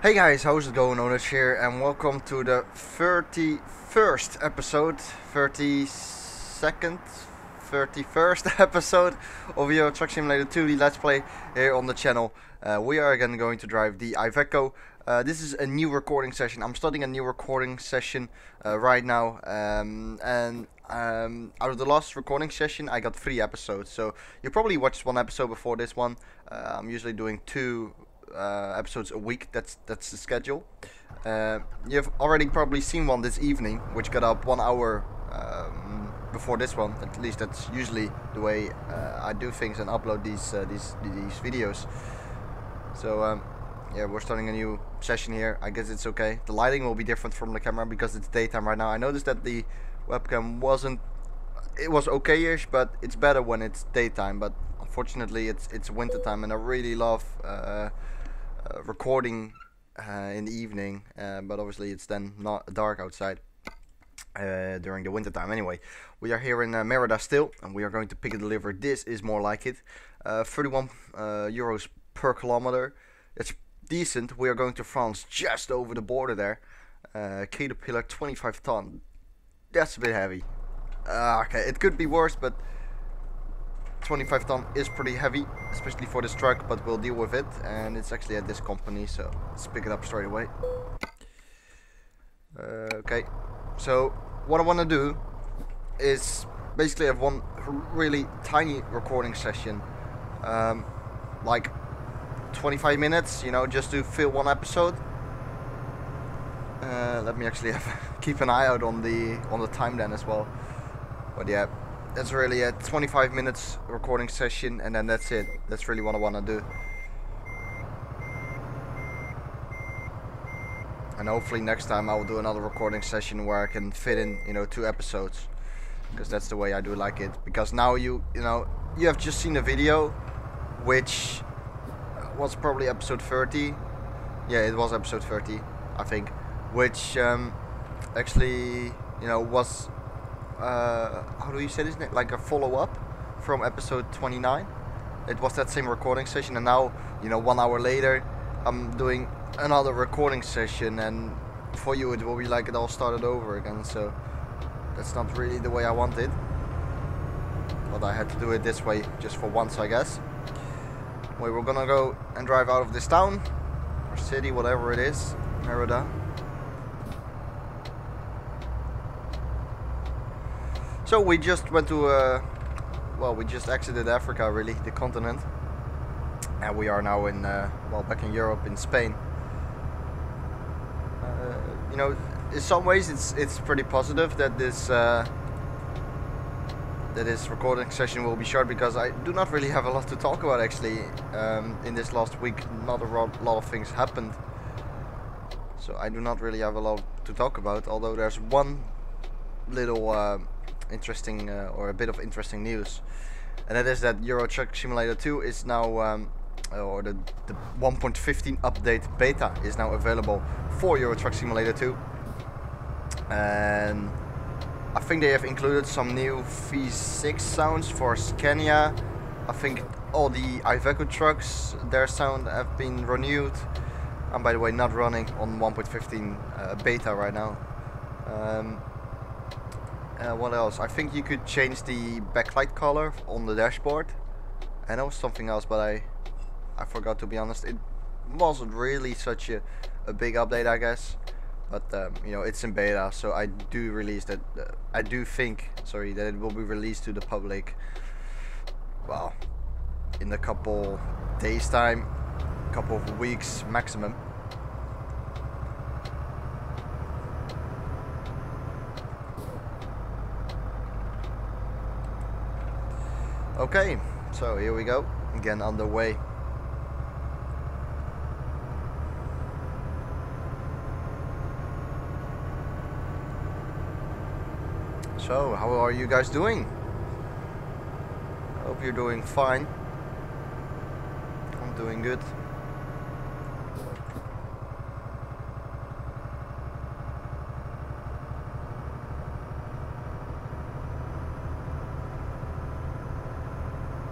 Hey guys, how's it going? Owners here, and welcome to the 31st episode, 32nd, 31st episode of Euro Truck Simulator 2, the Let's Play here on the channel. We are again going to drive the Iveco. This is a new recording session. I'm starting a new recording session right now, and out of the last recording session I got 3 episodes, so you probably watched 1 episode before this one. I'm usually doing 2 episodes a week. That's the schedule. You've already probably seen one this evening, which got up 1 hour before this one. At least that's usually the way I do things and upload these videos. So yeah, we're starting a new session here. I guess it's okay. The lighting will be different from the camera because it's daytime right now. I noticed that the webcam wasn't. It was okay-ish, but it's better when it's daytime. But unfortunately, it's winter time, and I really love recording in the evening, but obviously it's then not dark outside during the winter time. Anyway, we are here in Merida still, and we are going to pick and deliver. This is more like it. 31 euros per kilometer. It's decent. We are going to France, just over the border there. Caterpillar 25 ton. That's a bit heavy. Okay, it could be worse, but 25 ton is pretty heavy, especially for this truck, but we'll deal with it. And it's actually at this company, so let's pick it up straight away. Okay, so what I want to do is basically have one really tiny recording session, like 25 minutes, you know, just to fill 1 episode. Let me actually keep an eye out on the time then as well. But yeah, that's really a 25 minutes recording session, and then that's it. That's really what I want to do. And hopefully next time I will do another recording session where I can fit in, you know, 2 episodes, because that's the way I do like it. Because now you know, you have just seen a video, which was probably episode 30. Yeah, it was episode 30, I think, which actually, you know, was how do you say this, like a follow-up from episode 29. It was that same recording session, and now, you know, 1 hour later I'm doing another recording session, and for you it will be like it all started over again. So that's not really the way I wanted, but I had to do it this way just for once, I guess. Anyway, we're gonna go and drive out of this town or city, whatever it is, Merida. So we just went to, well, we just exited Africa, really, the continent, and we are now in, well, back in Europe, in Spain. You know, in some ways it's pretty positive that this recording session will be short, because I do not really have a lot to talk about actually. In this last week, not a lot of things happened, so I do not really have a lot to talk about. Although there's one little interesting or a bit of interesting news, and that is that Euro Truck Simulator 2 is now or the 1.15 update beta is now available for Euro Truck Simulator 2, and I think they have included some new V6 sounds for Scania. I think all the Iveco trucks, their sound have been renewed. I'm, by the way, not running on 1.15 beta right now. What else? I think you could change the backlight color on the dashboard, and there was something else, but I forgot, to be honest. It wasn't really such a big update, I guess, but you know, it's in beta, so I do release that. I do think, sorry, that it will be released to the public, well, in a couple days time, couple of weeks maximum. Okay, so here we go, again on the way. So, how are you guys doing? I hope you're doing fine. I'm doing good.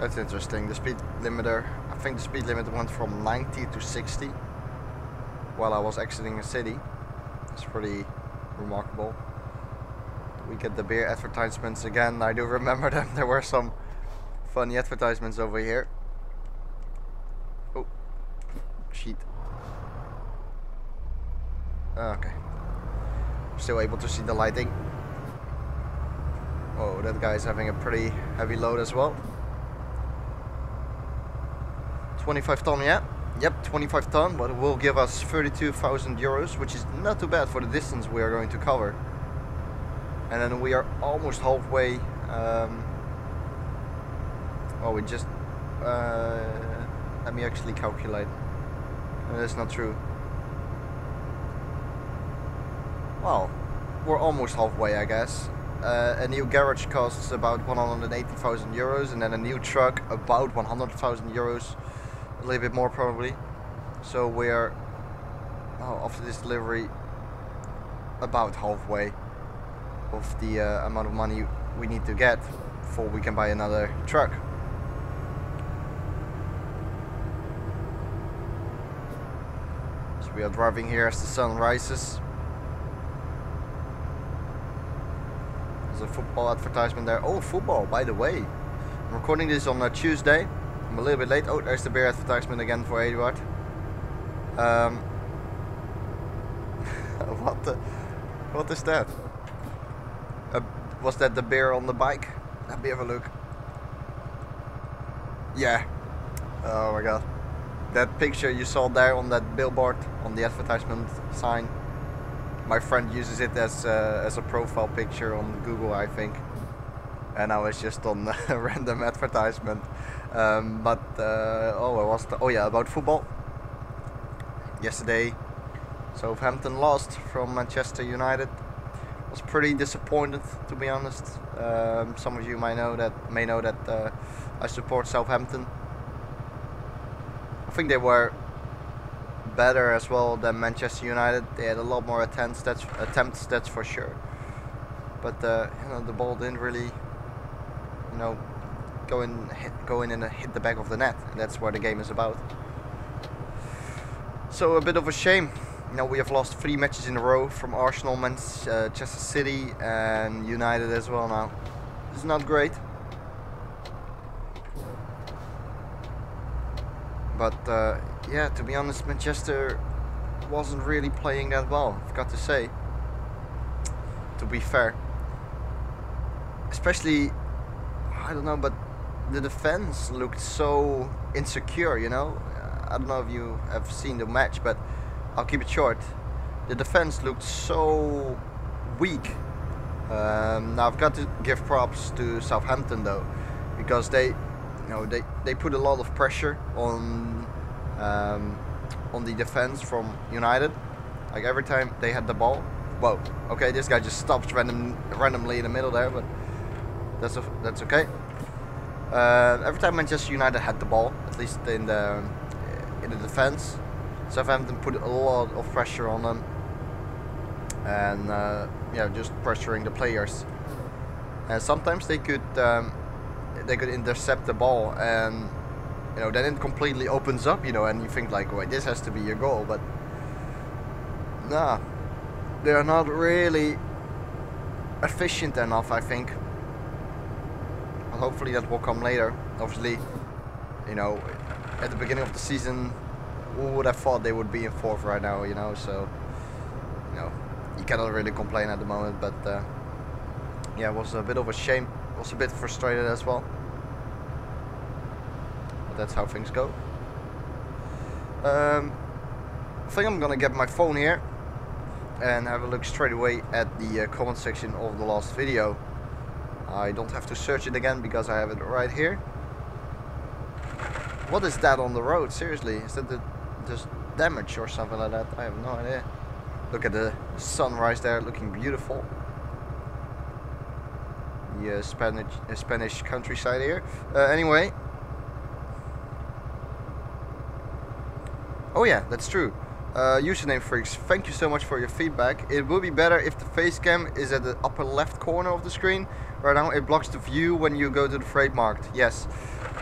That's interesting. The speed limiter, I think the speed limit went from 90 to 60. while I was exiting a city. It's pretty remarkable. We get the beer advertisements again. I do remember them. There were some funny advertisements over here. Oh, sheet. Okay. Still able to see the lighting. Oh, that guy's having a pretty heavy load as well. 25 ton, yeah. Yep, 25 ton, but it will give us 32,000 euros, which is not too bad for the distance we are going to cover. And then we are almost halfway. Well, we just let me actually calculate. That's not true. Well, we're almost halfway, I guess. A new garage costs about 180,000 euros, and then a new truck about 100,000 euros, a little bit more probably. So we're, well, after this delivery, about halfway of the amount of money we need to get before we can buy another truck. So we are driving here as the sun rises. There's a football advertisement there. Oh, football, by the way. I'm recording this on a Tuesday. I'm a little bit late. Oh, there's the beer advertisement again for Eduard. What is that? Was that the beer on the bike? Let me have a look. Yeah. Oh my god. That picture you saw there on that billboard, on the advertisement sign. My friend uses it as a profile picture on Google, I think. And now it's just on a random advertisement. Oh yeah, about football. Yesterday, Southampton lost from Manchester United. Was pretty disappointed, to be honest. Some of you may know that I support Southampton. I think they were better as well than Manchester United. They had a lot more attempts, that's for sure. But you know, the ball didn't really, you know, go in and hit the back of the net. And that's what the game is about. So a bit of a shame. You know, we have lost 3 matches in a row from Arsenal, Manchester City and United as well now. It's not great. But yeah, to be honest, Manchester wasn't really playing that well, I've got to say. To be fair. Especially, I don't know, but the defense looked so insecure, you know. I don't know if you have seen the match, but I'll keep it short. The defense looked so weak. Now I've got to give props to Southampton though, because they, you know, they put a lot of pressure on the defense from United. Like every time they had the ball, whoa, okay, this guy just stops randomly in the middle there, but that's okay. Every time Manchester United had the ball, at least in the defense, Southampton put a lot of pressure on them, and yeah, just pressuring the players. And sometimes they could intercept the ball, and you know, then it completely opens up, you know, and you think like, wait, this has to be your goal, but nah, they are not really efficient enough, I think. But hopefully that will come later. Obviously, you know, at the beginning of the season, who would have thought they would be in 4th right now, you know, so, you know, you cannot really complain at the moment, but yeah, it was a bit of a shame. I was a bit frustrated as well, but that's how things go. I think I'm gonna get my phone here and have a look straight away at the comment section of the last video. I don't have to search it again because I have it right here. What is that on the road? Seriously, is that just damage or something like that? I have no idea. Look at the sunrise there, looking beautiful. The Spanish countryside here. Anyway. Oh yeah, that's true. Username freaks, thank you so much for your feedback. It would be better if the face cam is at the upper left corner of the screen. Right now it blocks the view when you go to the freight market. Yes,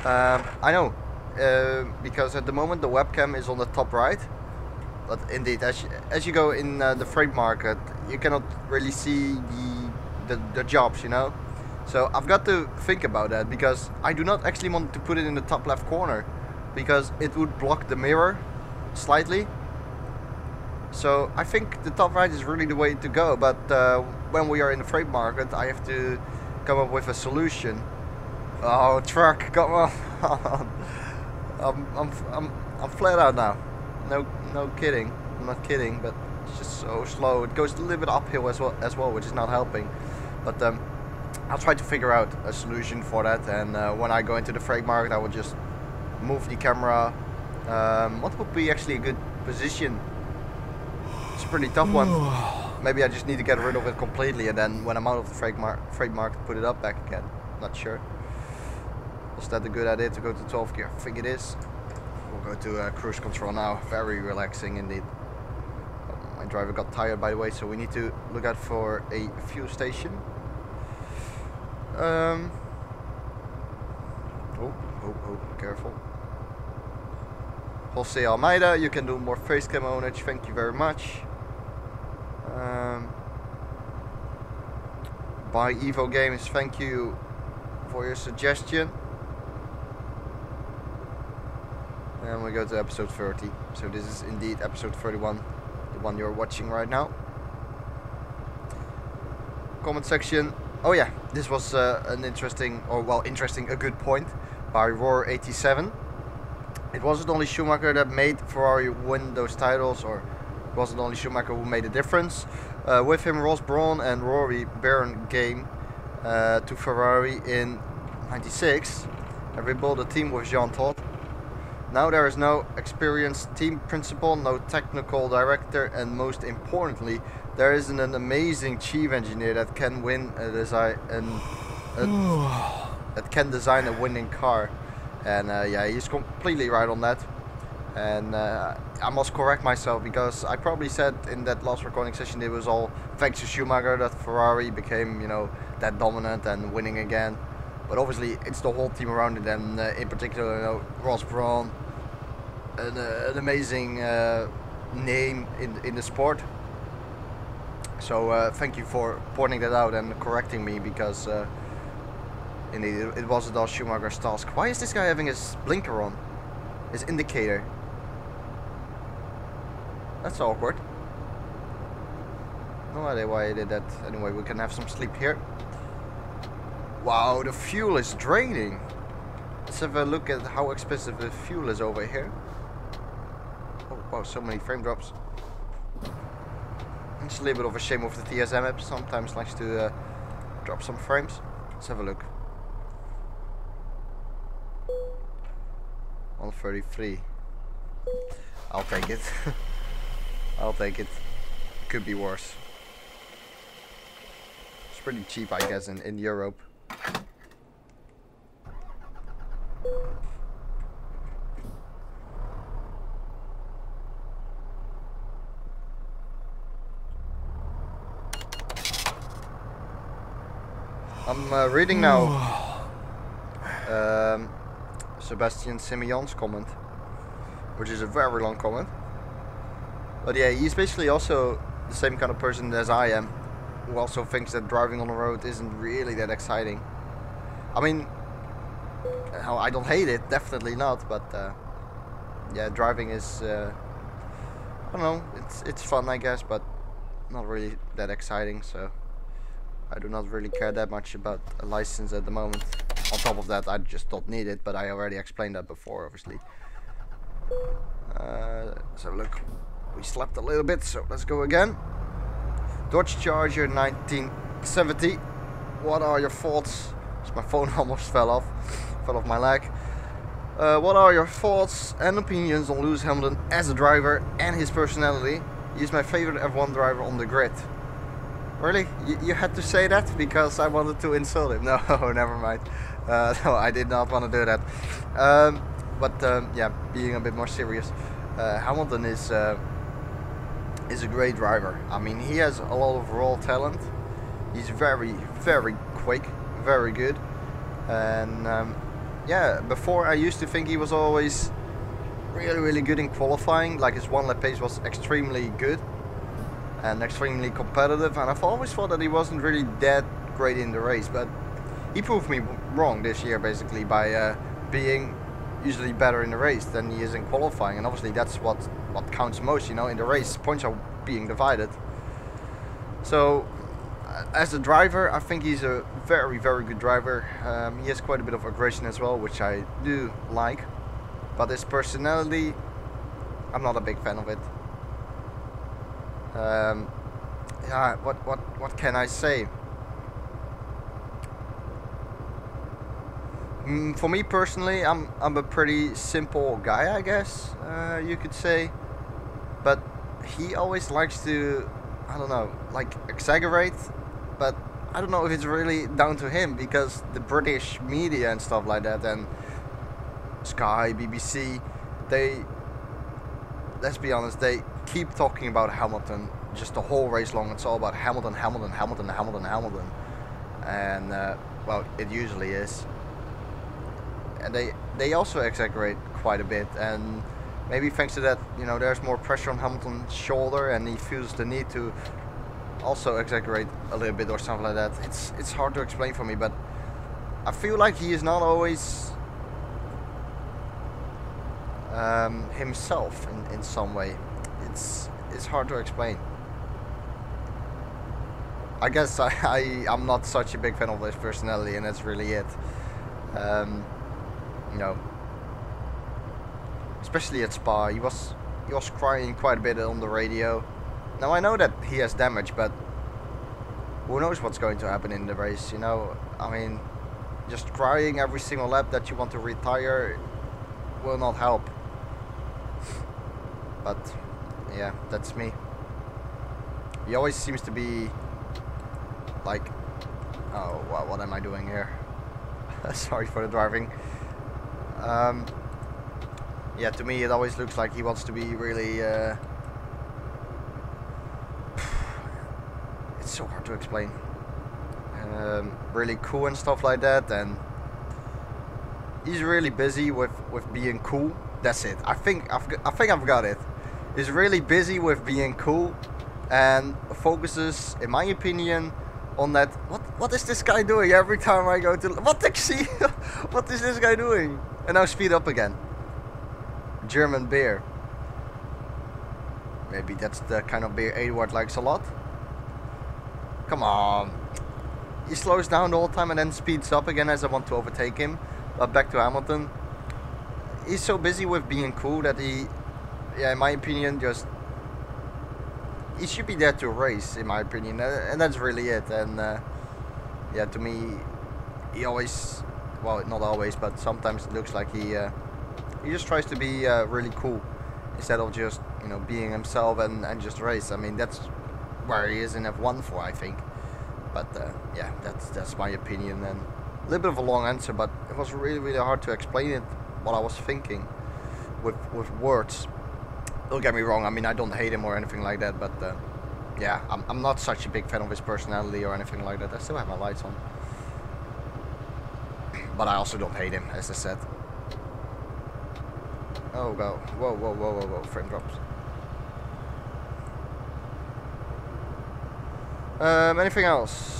I know. Because at the moment the webcam is on the top right. But indeed, as you go in the freight market, you cannot really see the jobs, you know. So I've got to think about that, because I do not actually want to put it in the top left corner, because it would block the mirror slightly. So I think the top right is really the way to go. But when we are in the freight market, I have to come up with a solution. Oh, truck, come on! I'm flat out now. No kidding. I'm not kidding, but it's just so slow. It goes a little bit uphill as well, which is not helping. But I'll try to figure out a solution for that. And when I go into the freight market, I will just move the camera. What would be actually a good position? It's a pretty tough one. Maybe I just need to get rid of it completely, and then when I'm out of the freight market, put it up back again. Not sure. Was that a good idea to go to 12 gear? I think it is. We'll go to cruise control now. Very relaxing indeed. Oh, my driver got tired, by the way, so we need to look out for a fuel station. Oh, careful. Jose Almeida, you can do more face cam ownage, thank you very much. By Evo Games, thank you for your suggestion. And we go to episode 30. So this is indeed episode 31, the one you're watching right now. Comment section. Oh yeah, this was an interesting, or well, a good point by Roar87. It wasn't only Schumacher that made Ferrari win those titles, or it wasn't only Schumacher who made a difference. With him, Ross Brawn and Rory Barron came to Ferrari in '96 and rebuilt a team with Jean Todt. Now there is no experienced team principal, no technical director, and most importantly, there isn't an amazing chief engineer that can win that can design a winning car. And yeah, he's completely right on that. And I must correct myself, because I probably said in that last recording session it was all thanks to Schumacher that Ferrari became, you know, that dominant and winning again. But obviously it's the whole team around it, and in particular, you know, Ross Brawn, an amazing name in the sport. So thank you for pointing that out and correcting me, because indeed it wasn't all Schumacher's task. Why is this guy having his blinker on? His indicator? That's awkward. No idea why I did that. Anyway, we can have some sleep here. Wow, the fuel is draining. Let's have a look at how expensive the fuel is over here. Oh wow, so many frame drops. It's a little bit of a shame with the TSM app. Sometimes likes to drop some frames. Let's have a look. 133. I'll take it. I'll take it. Could be worse. It's pretty cheap, I guess, in Europe. I'm reading now Sebastian Simeon's comment, which is a very long comment. But yeah, he's basically also the same kind of person as I am, who also thinks that driving on the road isn't really that exciting. I mean, I don't hate it, definitely not, but yeah, driving is, I don't know, it's fun, I guess, but not really that exciting, so I do not really care that much about a license at the moment. On top of that, I just don't need it, but I already explained that before, obviously. Let's have a look. We slept a little bit, so let's go again. Dodge Charger 1970. What are your thoughts? My phone almost fell off my leg. What are your thoughts and opinions on Lewis Hamilton as a driver and his personality? He's my favorite F1 driver on the grid. Really? You had to say that because I wanted to insult him? No, never mind. No, I did not want to do that. Yeah, being a bit more serious, Hamilton is a great driver. I mean, he has a lot of raw talent. He's very, very quick, very good. And yeah, before I used to think he was always really good in qualifying. Like his one lap pace was extremely good and extremely competitive, and I've always thought that he wasn't really that great in the race, but he proved me wrong this year basically by being usually better in the race than he is in qualifying. And obviously that's what counts most, you know. In the race, points are being divided. So as a driver, I think he's a very good driver. He has quite a bit of aggression as well, which I do like, but his personality, I'm not a big fan of it. Yeah, what can I say? For me personally, I'm a pretty simple guy, I guess you could say, but he always likes to, I don't know, like exaggerate, but I don't know if it's really down to him, because the British media and stuff like that, and Sky, BBC, they, let's be honest, they keep talking about Hamilton just the whole race long. It's all about Hamilton, and well, it usually is. And they also exaggerate quite a bit, and maybe thanks to that, you know, there's more pressure on Hamilton's shoulder, and he feels the need to also exaggerate a little bit or something like that. It's hard to explain for me, but I feel like he is not always himself in some way. It's hard to explain. I guess I'm not such a big fan of his personality, and that's really it. You know, especially at Spa, he was crying quite a bit on the radio. Now I know that he has damage, but who knows what's going to happen in the race, you know? I mean, just crying every single lap that you want to retire will not help. But yeah, that's me. He always seems to be like, oh wow, what am I doing here? Sorry for the driving. Yeah, to me it always looks like he wants to be really it's so hard to explain, really cool and stuff like that, and he's really busy with being cool. That's it. I think I've got it. He's really busy with being cool and focuses, in my opinion, on that. What is this guy doing every time I go to what taxi? What is this guy doing? And now speed up again. German beer. Maybe that's the kind of beer Eduard likes a lot. Come on. He slows down the whole time and then speeds up again as I want to overtake him. But back to Hamilton. He's so busy with being cool that he, yeah, in my opinion, just, he should be there to race, in my opinion, and that's really it. And yeah, to me, he always, well, not always, but sometimes it looks like he just tries to be really cool instead of just, you know, being himself and just race. I mean, that's where he is in F1 for, I think. But yeah, that's my opinion, and a little bit of a long answer, but it was really hard to explain it, what I was thinking with words. Don't get me wrong, I mean, I don't hate him or anything like that, but yeah, I'm not such a big fan of his personality or anything like that. I still have my lights on. But I also don't hate him, as I said. Oh, go. Whoa, frame drops. Anything else?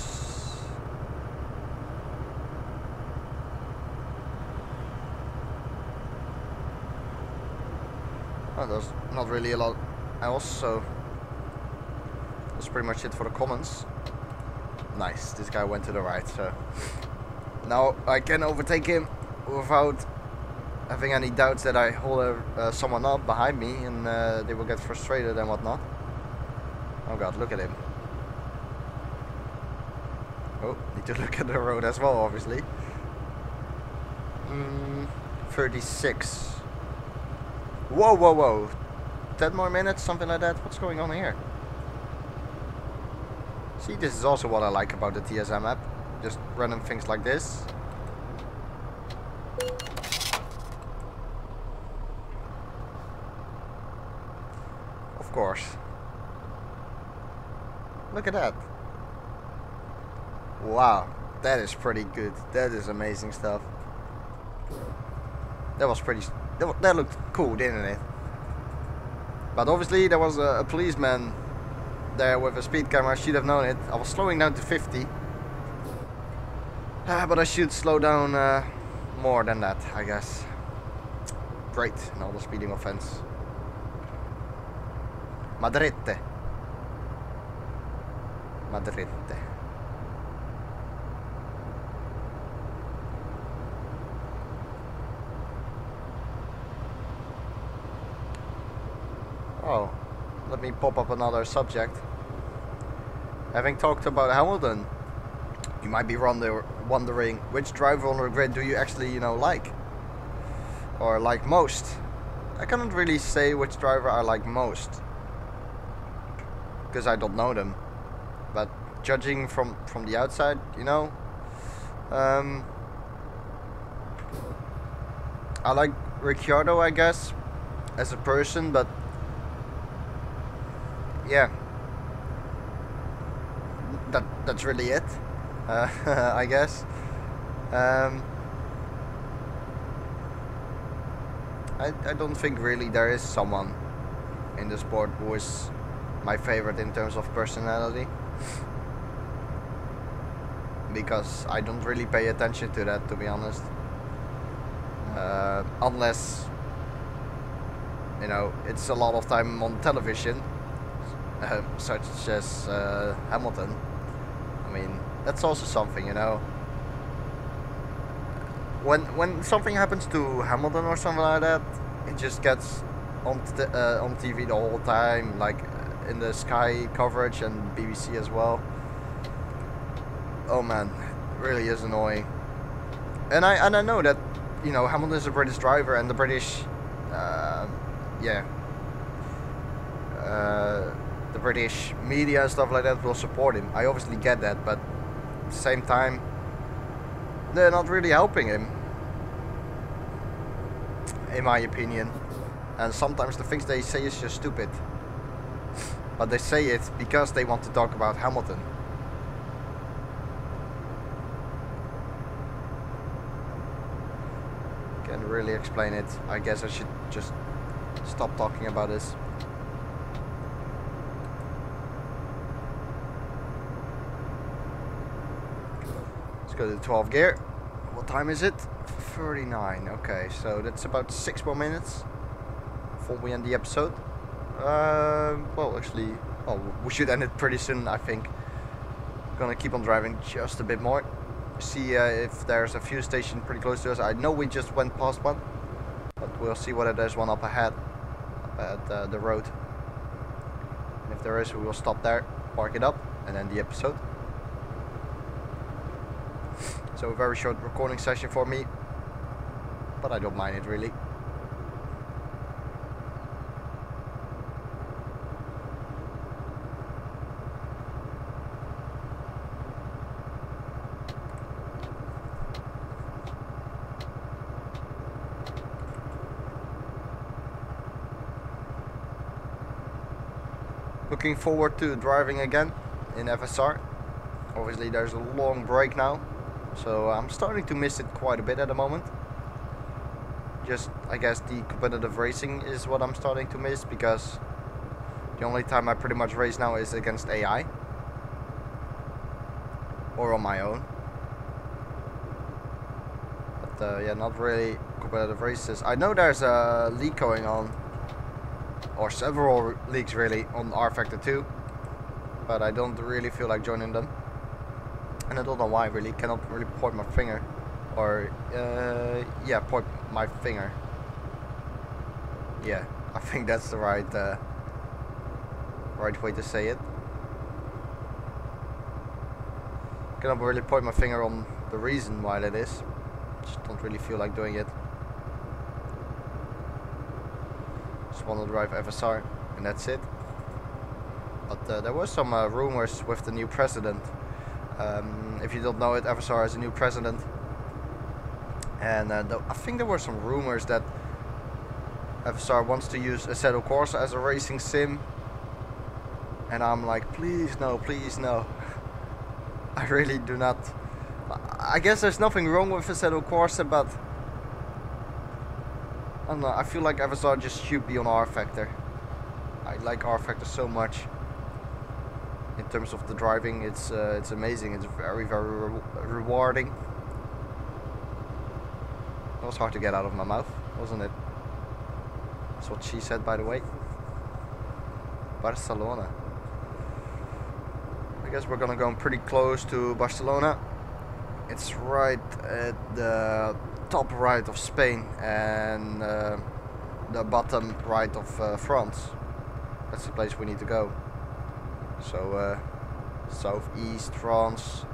Oh, there's not really a lot else, so that's pretty much it for the comments. Nice, this guy went to the right, so now I can overtake him without having any doubts that I hold someone up behind me, and they will get frustrated and whatnot. Oh god, look at him. Oh, need to look at the road as well, obviously. 36. Whoa. 10 more minutes, something like that. What's going on here? See, this is also what I like about the TSM app. Just random things like this. Of course. Look at that. Wow, that is pretty good. That is amazing stuff. That was pretty that looked cool, didn't it? But obviously there was a policeman there with a speed camera. I should have known it. I was slowing down to 50. But I should slow down more than that, I guess. Great, another speeding offense. Madrette. Madrette. Oh, let me pop up another subject. Having talked about Hamilton, you might be wondering which driver on the grid do you actually, like? Or like most? I cannot really say which driver I like most, because I don't know them. But judging from the outside, I like Ricciardo, I guess, as a person, but yeah, that's really it. I guess. I don't think really there is someone in the sport who is my favorite in terms of personality, because I don't really pay attention to that, to be honest. Unless it's a lot of time on television, such as Hamilton. I mean, that's also something, When something happens to Hamilton or something like that, it just gets on TV the whole time, like in the Sky coverage and BBC as well. Oh man, it really is annoying. And I know that Hamilton is a British driver, and the British, the British media and stuff like that will support him. I obviously get that, but at the same time, they're not really helping him, in my opinion. And sometimes the things they say is just stupid, but they say it because they want to talk about Hamilton. Can't really explain it. I guess I should just stop talking about this. Let's go to the 12 gear. What time is it? 39. Okay, so that's about 6 more minutes before we end the episode. Well, actually, we should end it pretty soon, I think. Gonna keep on driving just a bit more. See if there's a fuel station pretty close to us. I know we just went past one, but we'll see whether there's one up ahead, up at the road. And if there is, we will stop there, park it up, and end the episode. So a very short recording session for me, but I don't mind it really. Looking forward to driving again in FSR. Obviously there's a long break now, so I'm starting to miss it quite a bit at the moment. Just, I guess, the competitive racing is what I'm starting to miss, because the only time I pretty much race now is against AI or on my own. But yeah, not really competitive races. I know there's a league going on, or several leagues really, on R Factor 2, but I don't really feel like joining them, and I don't know why really. Cannot really point my finger, or yeah, point my finger. Yeah, I think that's the right way to say it. Cannot really point my finger on the reason why that is. Just don't really feel like doing it. Just want to drive FSR, and that's it. But there was some rumors with the new president. If you don't know it, FSR has a new president, and I think there were some rumors that FSR wants to use Assetto Corsa as a racing sim, and I'm like, please no, please no. I really do not. I guess there's nothing wrong with Assetto Corsa, but I don't know, I feel like Avatar just should be on R Factor. I like R Factor so much. In terms of the driving, it's amazing. It's very rewarding. That was hard to get out of my mouth, wasn't it? That's what she said, by the way. Barcelona. I guess we're gonna go pretty close to Barcelona. It's right at the top right of Spain and the bottom right of France. That's the place we need to go. So southeast France,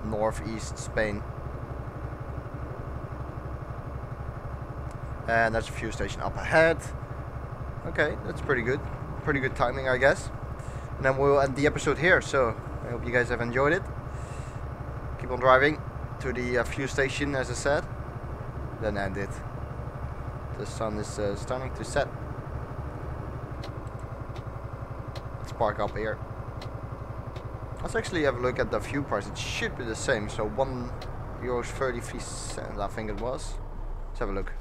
northeast Spain. And there's a fuel station up ahead. Okay, that's pretty good. Pretty good timing, I guess. And then we'll end the episode here. So I hope you guys have enjoyed it. Keep on driving to the fuel station, as I said. Then end it. The sun is starting to set. Let's park up here. Let's actually have a look at the fuel price. It should be the same. So €1.33, I think it was. Let's have a look.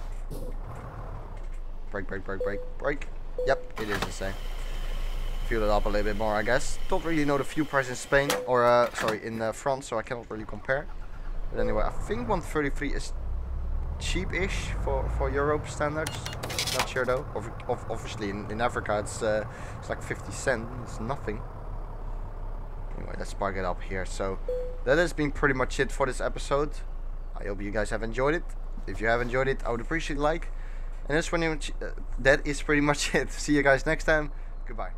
Brake. Yep, it is the same. Fuel it up a little bit more, I guess. Don't really know the fuel price in Spain, or sorry, in France, so I cannot really compare. But anyway, I think 133 is cheap-ish for Europe standards. Not sure though. Obviously, in Africa, it's like 50 cents. It's nothing. Anyway, let's park it up here. So that has been pretty much it for this episode. I hope you guys have enjoyed it. If you have enjoyed it, I would appreciate a like. And that is pretty much it. See you guys next time. Goodbye.